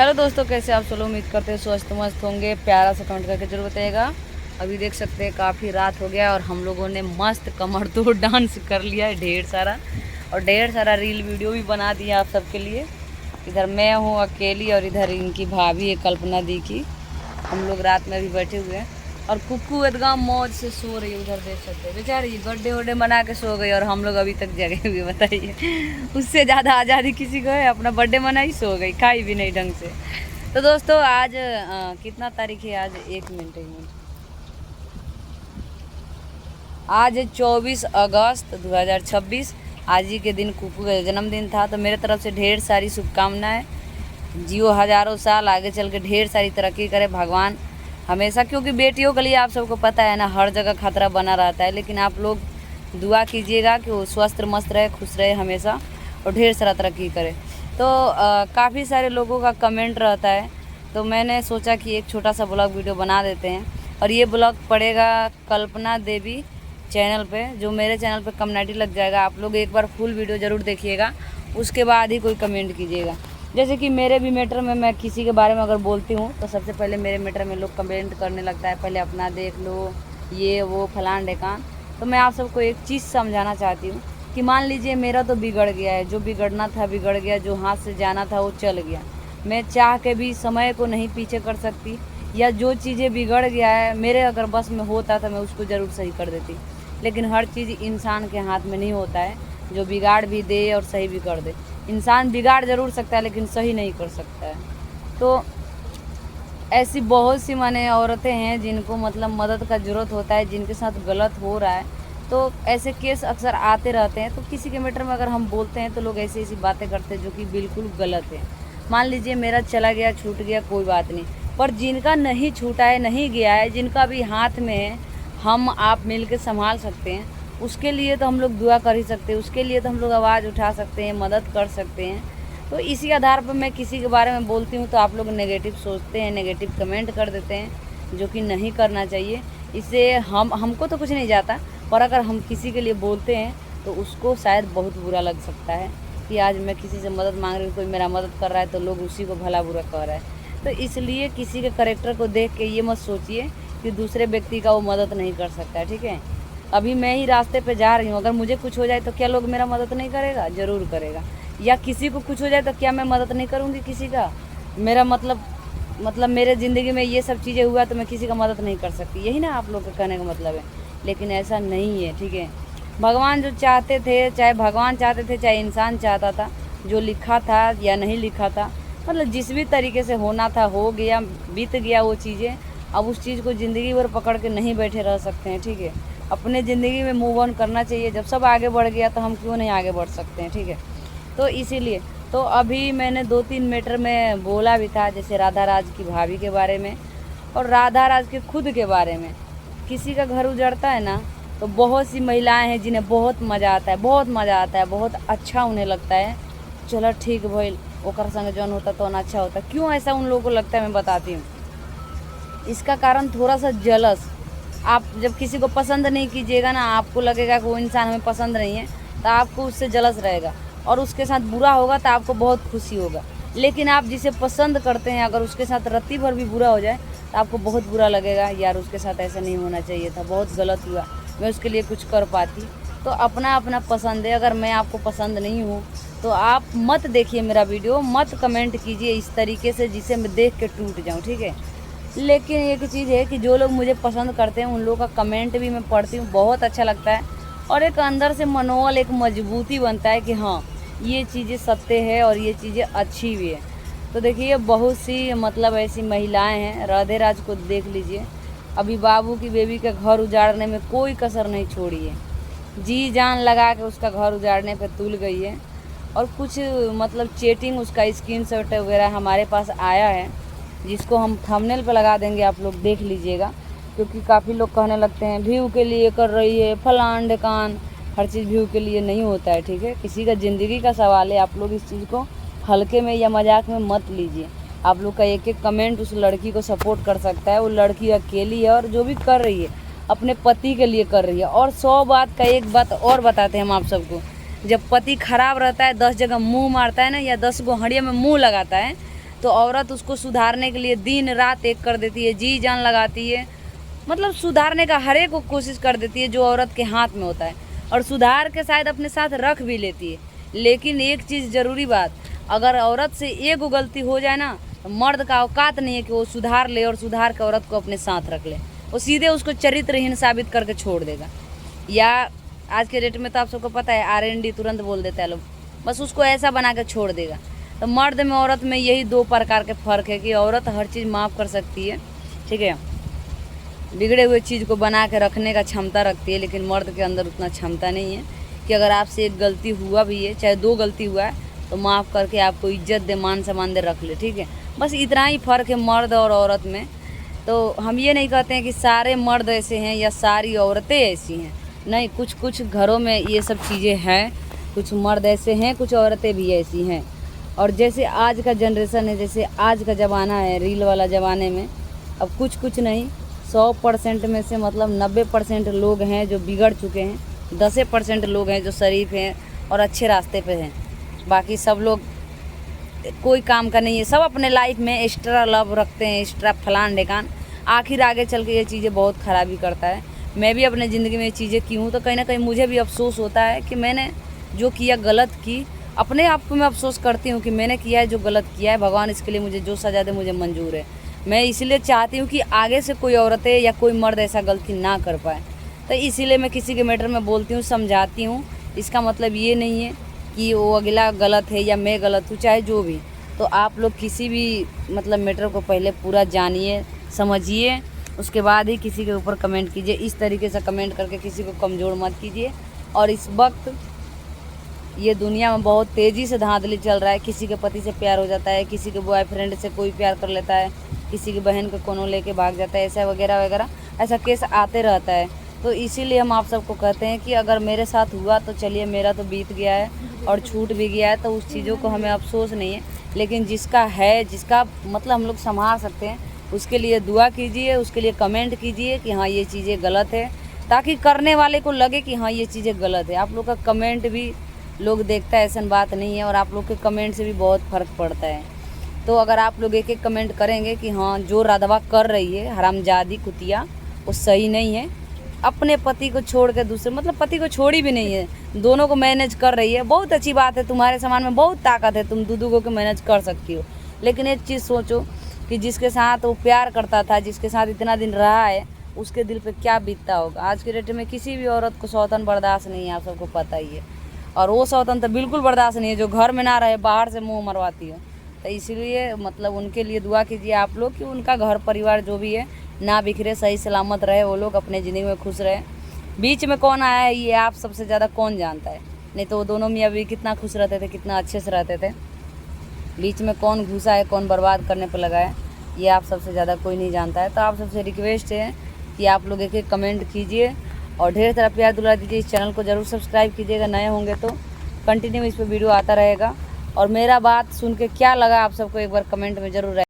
Hello दोस्तों, कैसे आप चलो उम्मीद करते हैं स्वस्थ मस्त होंगे। प्यारा सा कमेंट करके जरूर बताइएगा। अभी देख सकते हैं काफ़ी रात हो गया और हम लोगों ने मस्त कमर तोड़ डांस कर लिया है ढेर सारा, और ढेर सारा रील वीडियो भी बना दिया आप सबके लिए। इधर मैं हूँ अकेली और इधर इनकी भाभी है कल्पना दी की। हम लोग रात में अभी बैठे हुए हैं और कुक्कू एकदम मौज से सो रही है। उधर देख सकते हैं बेचारी गड्ढे वड्ढे बना के सो गई और हम लोग अभी तक जगे हुए। बताइए उससे ज़्यादा आज़ादी किसी को है? अपना बर्थडे मनाई सो गई, खाई भी नहीं ढंग से। तो दोस्तों आज कितना तारीख है? आज एक मिनट आज 24 अगस्त 2026। आज ही के दिन कुक्कू का जन्मदिन था, तो मेरे तरफ से ढेर सारी शुभकामनाएं। जियो हज़ारों साल, आगे चल के ढेर सारी तरक्की करे भगवान हमेशा, क्योंकि बेटियों के लिए आप सबको पता है ना, हर जगह खतरा बना रहता है। लेकिन आप लोग दुआ कीजिएगा कि वो स्वस्थ मस्त रहे, खुश रहे हमेशा और ढेर सारा तरक्की करे। तो काफ़ी सारे लोगों का कमेंट रहता है, तो मैंने सोचा कि एक छोटा सा ब्लॉग वीडियो बना देते हैं। और ये ब्लॉग पड़ेगा कल्पना देवी चैनल पे, जो मेरे चैनल पे कम्युनिटी लग जाएगा। आप लोग एक बार फुल वीडियो ज़रूर देखिएगा, उसके बाद ही कोई कमेंट कीजिएगा। जैसे कि मेरे भी मैटर में मैं किसी के बारे में अगर बोलती हूँ तो सबसे पहले मेरे मैटर में लोग कमेंट करने लगता है, पहले अपना देख लो, ये वो फलान ढेकान। तो मैं आप सबको एक चीज़ समझाना चाहती हूँ कि मान लीजिए मेरा तो बिगड़ गया है, जो बिगड़ना था बिगड़ गया, जो हाथ से जाना था वो चल गया। मैं चाह के भी समय को नहीं पीछे कर सकती, या जो चीज़ें बिगड़ गया है मेरे अगर बस में होता तो मैं उसको ज़रूर सही कर देती। लेकिन हर चीज़ इंसान के हाथ में नहीं होता है, जो बिगाड़ भी दे और सही भी कर दे। इंसान बिगाड़ ज़रूर सकता है लेकिन सही नहीं कर सकता है। तो ऐसी बहुत सी माने औरतें हैं जिनको मतलब मदद का ज़रूरत होता है, जिनके साथ गलत हो रहा है। तो ऐसे केस अक्सर आते रहते हैं। तो किसी के मैटर में अगर हम बोलते हैं तो लोग ऐसी ऐसी बातें करते हैं जो कि बिल्कुल गलत है। मान लीजिए मेरा चला गया, छूट गया, कोई बात नहीं, पर जिनका नहीं छूटा है, नहीं गया है, जिनका भी हाथ में है, हम आप मिल के संभाल सकते हैं, उसके लिए तो हम लोग दुआ कर ही सकते हैं, उसके लिए तो हम लोग आवाज़ उठा सकते हैं, मदद कर सकते हैं। तो इसी आधार पर मैं किसी के बारे में बोलती हूँ तो आप लोग नेगेटिव सोचते हैं, नेगेटिव कमेंट कर देते हैं, जो कि नहीं करना चाहिए। इससे हमको तो कुछ नहीं जाता, पर अगर हम किसी के लिए बोलते हैं तो उसको शायद बहुत बुरा लग सकता है कि आज मैं किसी से मदद मांग रही हूँ, कोई मेरा मदद कर रहा है तो लोग उसी को भला बुरा कह रहा है। तो इसलिए किसी के करैक्टर को देख के ये मत सोचिए कि दूसरे व्यक्ति का वो मदद नहीं कर सकता है, ठीक है। अभी मैं ही रास्ते पे जा रही हूँ, अगर मुझे कुछ हो जाए तो क्या लोग मेरा मदद नहीं करेगा? ज़रूर करेगा। या किसी को कुछ हो जाए तो क्या मैं मदद नहीं करूँगी किसी का? मेरा मतलब मेरे ज़िंदगी में ये सब चीज़ें हुआ तो मैं किसी का मदद नहीं कर सकती, यही ना आप लोग का कहने का मतलब है। लेकिन ऐसा नहीं है, ठीक है। भगवान जो चाहते थे, चाहे भगवान चाहते थे चाहे इंसान चाहता था, जो लिखा था या नहीं लिखा था, मतलब जिस भी तरीके से होना था हो गया, बीत गया वो चीज़ें। अब उस चीज़ को ज़िंदगी भर पकड़ के नहीं बैठे रह सकते हैं, ठीक है। अपने ज़िंदगी में मूव ऑन करना चाहिए। जब सब आगे बढ़ गया तो हम क्यों नहीं आगे बढ़ सकते हैं, ठीक है। तो इसीलिए तो अभी मैंने 2-3 मैटर में बोला भी था, जैसे राधा राज की भाभी के बारे में और राधा राज के खुद के बारे में। किसी का घर उजड़ता है ना, तो बहुत सी महिलाएं हैं जिन्हें बहुत मज़ा आता है, बहुत मज़ा आता है, बहुत अच्छा उन्हें लगता है। चलो ठीक भाई, ओकर संग जौन होता तो अच्छा होता। क्यों ऐसा उन लोगों को लगता है मैं बताती हूँ। इसका कारण थोड़ा सा जलस। आप जब किसी को पसंद नहीं कीजिएगा ना, आपको लगेगा कि वो इंसान हमें पसंद नहीं है, तो आपको उससे जलस रहेगा, और उसके साथ बुरा होगा तो आपको बहुत खुशी होगा। लेकिन आप जिसे पसंद करते हैं, अगर उसके साथ रत्ती भर भी बुरा हो जाए तो आपको बहुत बुरा लगेगा, यार उसके साथ ऐसा नहीं होना चाहिए था, बहुत गलत हुआ, मैं उसके लिए कुछ कर पाती। तो अपना अपना पसंद है। अगर मैं आपको पसंद नहीं हूँ तो आप मत देखिए मेरा वीडियो, मत कमेंट कीजिए इस तरीके से जिसे मैं देख के टूट जाऊँ, ठीक है। लेकिन एक चीज़ है कि जो लोग मुझे पसंद करते हैं उन लोगों का कमेंट भी मैं पढ़ती हूँ, बहुत अच्छा लगता है, और एक अंदर से मनोबल, एक मजबूती बनता है कि हाँ ये चीज़ें सत्य है और ये चीज़ें अच्छी भी है। तो देखिए बहुत सी मतलब ऐसी महिलाएं हैं, राधे राज को देख लीजिए, अभी बाबू की बेबी का घर उजाड़ने में कोई कसर नहीं छोड़ी है, जी जान लगा के उसका घर उजाड़ने पर तुल गई है। और कुछ मतलब चैटिंग, उसका स्क्रीनशॉट वगैरह हमारे पास आया है, जिसको हम थंबनेल पे लगा देंगे, आप लोग देख लीजिएगा। क्योंकि काफ़ी लोग कहने लगते हैं व्यू के लिए कर रही है, फलान ढेकान। हर चीज़ व्यू के लिए नहीं होता है, ठीक है। किसी का ज़िंदगी का सवाल है, आप लोग इस चीज़ को हल्के में या मजाक में मत लीजिए। आप लोग का एक एक कमेंट उस लड़की को सपोर्ट कर सकता है। वो लड़की अकेली है और जो भी कर रही है अपने पति के लिए कर रही है। और 100 बात का एक बात और बताते हैं हम आप सबको, जब पति खराब रहता है, 10 जगह मुँह मारता है ना, या 10 गो हड़िया में मुँह लगाता है, तो औरत उसको सुधारने के लिए दिन रात एक कर देती है, जी जान लगाती है, मतलब सुधारने का हर एक कोशिश कर देती है जो औरत के हाथ में होता है, और सुधार के शायद अपने साथ रख भी लेती है। लेकिन एक चीज़ ज़रूरी बात, अगर औरत से एक गलती हो जाए ना, तो मर्द का औकात नहीं है कि वो सुधार ले और सुधार के औरत को अपने साथ रख ले। वो सीधे उसको चरित्रहीन साबित करके छोड़ देगा। या आज के डेट में तो आप सबको पता है R&D तुरंत बोल देता है लोग, बस उसको ऐसा बना के छोड़ देगा। तो मर्द में औरत में यही दो प्रकार के फ़र्क है कि औरत हर चीज़ माफ़ कर सकती है, ठीक है, बिगड़े हुए चीज़ को बना के रखने का क्षमता रखती है, लेकिन मर्द के अंदर उतना क्षमता नहीं है कि अगर आपसे एक गलती हुआ भी है, चाहे 2 गलती हुआ है, तो माफ़ करके आपको इज्जत दे, मान सम्मान दे, रख ले, ठीक है। बस इतना ही फ़र्क है मर्द और औरत में। तो हम ये नहीं कहते हैं कि सारे मर्द ऐसे हैं या सारी औरतें ऐसी हैं, नहीं, कुछ कुछ घरों में ये सब चीज़ें हैं, कुछ मर्द ऐसे हैं, कुछ औरतें भी ऐसी हैं। और जैसे आज का जनरेशन है, जैसे आज का ज़माना है, रील वाला ज़माने में, अब कुछ नहीं 100% में से मतलब 90% लोग हैं जो बिगड़ चुके हैं, 10% लोग हैं जो शरीफ हैं और अच्छे रास्ते पे हैं। बाकी सब लोग कोई काम का नहीं है, सब अपने लाइफ में एक्स्ट्रा लव रखते हैं, एक्स्ट्रा फलान ढेकान, आखिर आगे चल के ये चीज़ें बहुत ख़राबी करता है। मैं भी अपने ज़िंदगी में ये चीज़ें की हूँ, तो कहीं ना कहीं मुझे भी अफसोस होता है कि मैंने जो किया गलत की। अपने आप को मैं अफसोस करती हूँ कि मैंने किया है जो गलत किया है, भगवान इसके लिए मुझे जो सज़ा दे मुझे मंजूर है। मैं इसीलिए चाहती हूँ कि आगे से कोई औरतें या कोई मर्द ऐसा गलती ना कर पाए। तो इसीलिए मैं किसी के मैटर में बोलती हूँ, समझाती हूँ। इसका मतलब ये नहीं है कि वो अगला गलत है या मैं गलत हूँ, चाहे जो भी। तो आप लोग किसी भी मतलब मैटर को पहले पूरा जानिए, समझिए, उसके बाद ही किसी के ऊपर कमेंट कीजिए। इस तरीके से कमेंट करके किसी को कमज़ोर मत कीजिए। और इस वक्त ये दुनिया में बहुत तेज़ी से धांधली चल रहा है। किसी के पति से प्यार हो जाता है, किसी के बॉयफ्रेंड से कोई प्यार कर लेता है, किसी की बहन को कोनो लेके भाग जाता है, ऐसा वगैरह वगैरह, ऐसा केस आते रहता है। तो इसीलिए हम आप सबको कहते हैं कि अगर मेरे साथ हुआ तो चलिए, मेरा तो बीत गया है और छूट भी गया है, तो उस चीज़ों को हमें अफसोस नहीं है। लेकिन जिसका है, जिसका मतलब हम लोग संभाल सकते हैं, उसके लिए दुआ कीजिए, उसके लिए कमेंट कीजिए कि हाँ ये चीज़ें गलत है, ताकि करने वाले को लगे कि हाँ ये चीज़ें गलत है। आप लोग का कमेंट भी लोग देखता है, ऐसा बात नहीं है, और आप लोग के कमेंट से भी बहुत फ़र्क पड़ता है। तो अगर आप लोग एक एक कमेंट करेंगे कि हाँ जो राधवा कर रही है, हरामजादी कुतिया, वो सही नहीं है, अपने पति को छोड़ के दूसरे, मतलब पति को छोड़ी भी नहीं है, दोनों को मैनेज कर रही है, बहुत अच्छी बात है। तुम्हारे सामान में बहुत ताकत है, तुम दो को मैनेज कर सकती हो। लेकिन एक चीज़ सोचो कि जिसके साथ वो प्यार करता था, जिसके साथ इतना दिन रहा है, उसके दिल पे क्या बीतता होगा। आज के डेट में किसी भी औरत को सौतन बर्दाश्त नहीं है, आप सबको पता ही है। और वो सौतन तो बिल्कुल बर्दाश्त नहीं है जो घर में ना रहे, बाहर से मुँह मरवाती हो। तो इसीलिए मतलब उनके लिए दुआ कीजिए आप लोग कि उनका घर परिवार जो भी है ना बिखरे, सही सलामत रहे, वो लोग अपने ज़िंदगी में खुश रहे। बीच में कौन आया है ये आप सबसे ज़्यादा कौन जानता है, नहीं तो वो दोनों मियाँ भी कितना खुश रहते थे, कितना अच्छे से रहते थे। बीच में कौन घुसा है, कौन बर्बाद करने पर लगा है, ये आप सबसे ज़्यादा कोई नहीं जानता है। तो आप सबसे रिक्वेस्ट है कि आप लोग एक एक कमेंट कीजिए और ढेर सारा प्यार दुला दीजिए। इस चैनल को ज़रूर सब्सक्राइब कीजिएगा, नए होंगे तो कंटिन्यू इस पर वीडियो आता रहेगा। और मेरा बात सुन के क्या लगा आप सबको एक बार कमेंट में ज़रूर